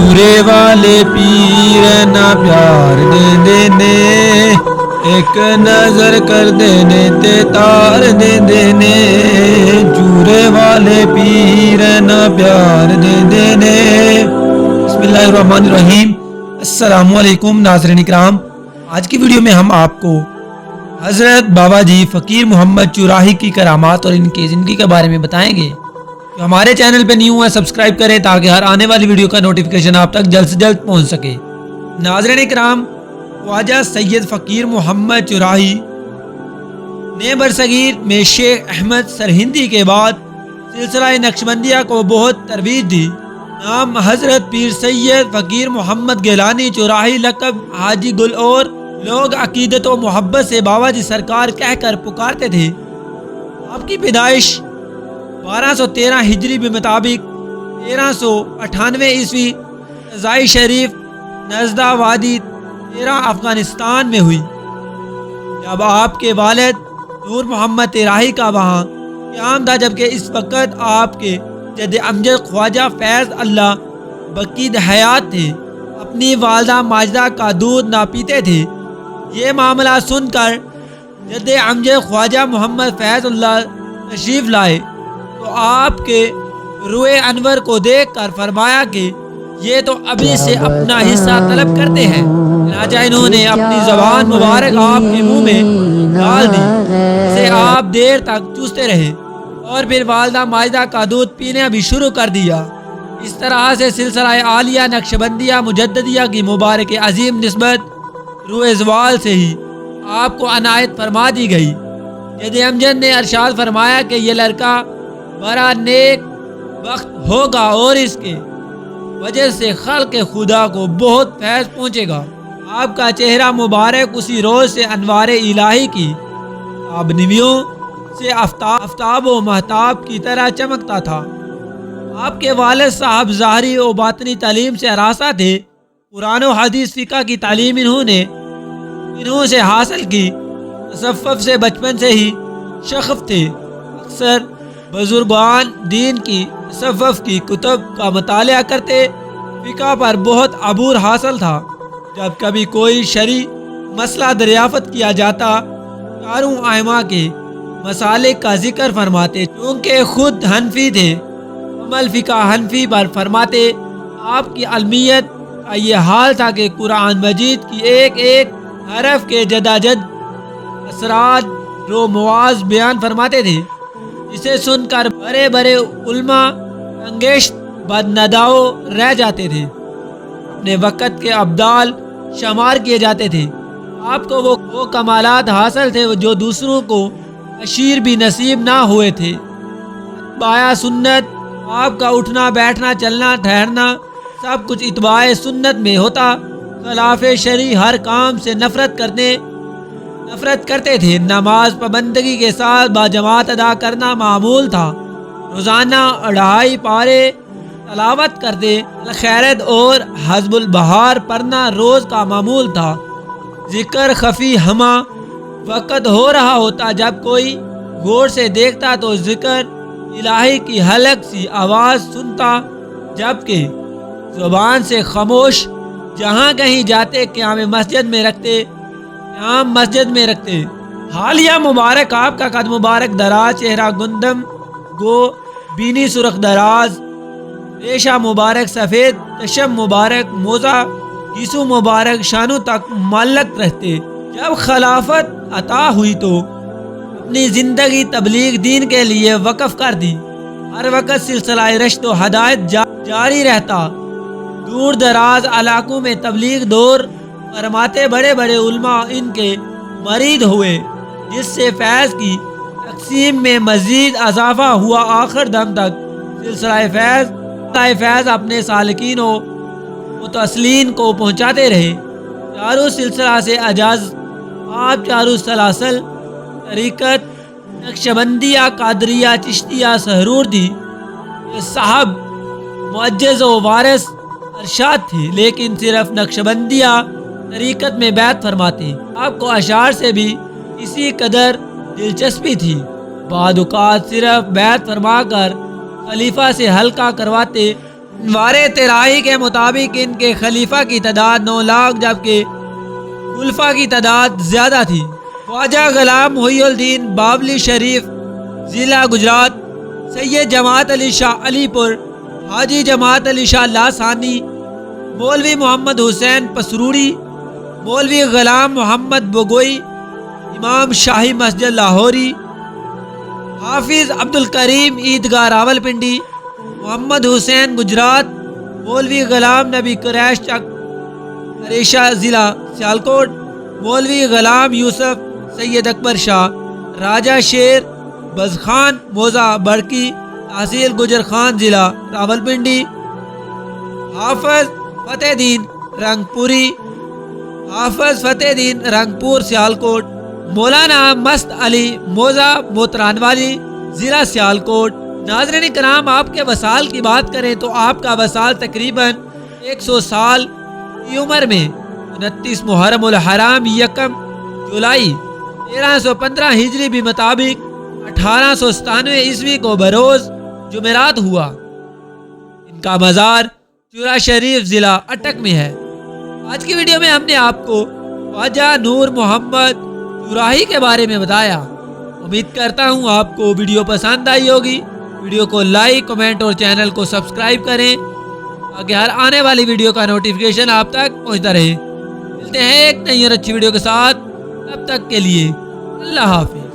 چورے والے پیر نہ پیار دے دینے، ایک نظر کر دینے تے تار دے دینے، چورے والے پیر نہ پیار دے دینے۔ بسم اللہ الرحمن الرحیم۔ السلام علیکم ناظرین اکرام، آج کی ویڈیو میں ہم آپ کو حضرت بابا جی فقیر محمد چوراہی کی کرامات اور ان کی زندگی کے بارے میں بتائیں گے۔ جو ہمارے چینل پہ نیو ہے سبسکرائب کریں تاکہ ہر آنے والی ویڈیو کا نوٹیفیکیشن آپ تک جلد سے جلد پہنچ سکے۔ ناظرین اکرام، خواجہ سید فقیر محمد چوراہی نے برصغیر میں شیخ احمد سرہندی کے بعد سلسلہ نقشبندیہ کو بہت ترویج دی۔ نام حضرت پیر سید فقیر محمد گیلانی چوراہی، لقب حاجی گل، اور لوگ عقیدت و محبت سے بابا جی سرکار کہہ کر پکارتے تھے۔ آپ کی پیدائش 1213 ہجری کے مطابق 1398 عیسوی رضائی شریف نزدہ وادی 13 افغانستان میں ہوئی، جب آپ کے والد نور محمد طیراہی کا وہاں قیام تھا، جبکہ اس وقت آپ کے جد امجد خواجہ فیض اللہ بقید حیات تھے۔ اپنی والدہ ماجدہ کا دودھ نہ پیتے تھے۔ یہ معاملہ سن کر جد امجد خواجہ محمد فیض اللہ تشریف لائے تو آپ کے روئے انور کو دیکھ کر فرمایا کہ یہ تو ابھی سے اپنا حصہ طلب کرتے ہیں۔ چنانچہ انہوں نے اپنی زبان مبارک آپ کے منہ میں ڈال دی، اسے آپ دیر تک چوستے رہے اور پھر والدہ ماجدہ کا دودھ پینا بھی شروع کر دیا۔ اس طرح سے سلسلہ عالیہ نقشبندیہ مجددیہ کی مبارک عظیم نسبت روئے زوال سے ہی آپ کو عنایت فرما دی گئی۔ جد امجد نے ارشاد فرمایا کہ یہ لڑکا بڑا نیک وقت ہوگا اور اس کے وجہ سے خلق خدا کو بہت فیض پہنچے گا۔ آپ کا چہرہ مبارک اسی روز سے انوار الہی کی آبنویوں سے آفتاب و مہتاب کی طرح چمکتا تھا۔ آپ کے والد صاحب ظاہری و باطنی تعلیم سے ہراساں تھے۔ قرآن و حدیث فقہ کی تعلیم انہوں سے حاصل کی۔ تصوف سے بچپن سے ہی شغف تھے۔ اکثر بزرگان دین کی تصوف کی کتب کا مطالعہ کرتے، فقہ پر بہت عبور حاصل تھا۔ جب کبھی کوئی شرعی مسئلہ دریافت کیا جاتا، چاروں ائمہ کے مسالک کا ذکر فرماتے۔ چونکہ خود حنفی تھے، عمل فقہ حنفی پر فرماتے۔ آپ کی علمیت کا یہ حال تھا کہ قرآن مجید کی ایک ایک حرف کے جداجد اسرار و مواز بیان فرماتے تھے، جسے سن کر بڑے بڑے علماء انگیشت بدنداؤ رہ جاتے تھے، اپنے وقت کے ابدال شمار کیے جاتے تھے۔ آپ کو وہ کمالات حاصل تھے جو دوسروں کو اشیر بھی نصیب نہ ہوئے تھے۔ اتباع سنت، آپ کا اٹھنا بیٹھنا چلنا ٹھہرنا سب کچھ اتباع سنت میں ہوتا۔ خلاف شرعی ہر کام سے نفرت کرتے تھے۔ نماز پابندگی کے ساتھ باجماعت ادا کرنا معمول تھا۔ روزانہ 2.5 پارے تلاوت کرتے، الخیرت اور حزب البہار پڑھنا روز کا معمول تھا۔ ذکر خفی ہمہ وقت ہو رہا ہوتا، جب کوئی غور سے دیکھتا تو ذکر الہی کی حلق سی آواز سنتا، جبکہ زبان سے خاموش۔ جہاں کہیں جاتے قیام مسجد میں رکھتے۔ حالیہ مبارک آپ کا قد مبارک دراز، چہرہ گندم گو، بینی سرخ دراز، ریشہ مبارک سفید، چشم مبارک موزہ، گیسو مبارک شانوں تک معلق رہتے۔ جب خلافت عطا ہوئی تو اپنی زندگی تبلیغ دین کے لیے وقف کر دی۔ ہر وقت سلسلہ رشد و ہدایت جاری رہتا۔ دور دراز علاقوں میں تبلیغ دور فرماتے، بڑے بڑے علماء ان کے مرید ہوئے، جس سے فیض کی تقسیم میں مزید اضافہ ہوا۔ آخر دم تک سلسلہ فیض اپنے سالکین و متصلین کو پہنچاتے رہے۔ چاروں سلسلہ سے اجاز آپ چاروں سلاسل طریقت نقشبندیہ، قادریہ، چشتیہ، سہروردی یہ صاحب معجز و وارث ارشاد تھے، لیکن صرف نقشبندیہ طریقت میں بیعت فرماتے۔ آپ کو اشعار سے بھی اسی قدر دلچسپی تھی۔ بعض اوقات صرف بیعت فرما کر خلیفہ سے حلقہ کرواتے، انوار ترائی کے مطابق ان کے خلیفہ کی تعداد 9 لاکھ جبکہ خلفاء کی تعداد زیادہ تھی۔ خواجہ غلام محی الدین بابلی شریف ضلع گجرات، سید جماعت علی شاہ علی پور، حاجی جماعت علی شاہ لاسانی، مولوی محمد حسین پسروری، مولوی غلام محمد بگوئی، امام شاہی مسجد لاہوری، حافظ عبدالکریم عیدگاہ راولپنڈی، محمد حسین گجرات، مولوی غلام نبی قریش چک عریشہ ضلع سیالکوٹ، مولوی غلام یوسف سید اکبر شاہ راجہ شیر بزخان موزہ بڑکی تحصیل گجر خان ضلع راولپنڈی، حافظ فتح دین رنگپوری، حافظ فتح دین رنگپور سیالکوٹ، مولانا مست علی موزہ موترانوالی ضلع سیالکوٹ۔ ناظرین کرام، آپ کے وصال کی بات کریں تو آپ کا وصال تقریباً 100 سال کی عمر میں 29 محرم الحرام 1 جولائی 1315 ہجری بھی مطابق 1897 عیسوی کو بروز جمعرات ہوا۔ ان کا مزار چورا شریف ضلع اٹک میں ہے۔ آج کی ویڈیو میں ہم نے آپ کو خواجہ نور محمد چوراہی کے بارے میں بتایا۔ امید کرتا ہوں آپ کو ویڈیو پسند آئی ہوگی۔ ویڈیو کو لائک، کمنٹ اور چینل کو سبسکرائب کریں تاکہ ہر آنے والی ویڈیو کا نوٹیفیکیشن آپ تک پہنچتا رہے۔ ملتے ہیں ایک نئی اور اچھی ویڈیو کے ساتھ، تب تک کے لیے اللہ حافظ۔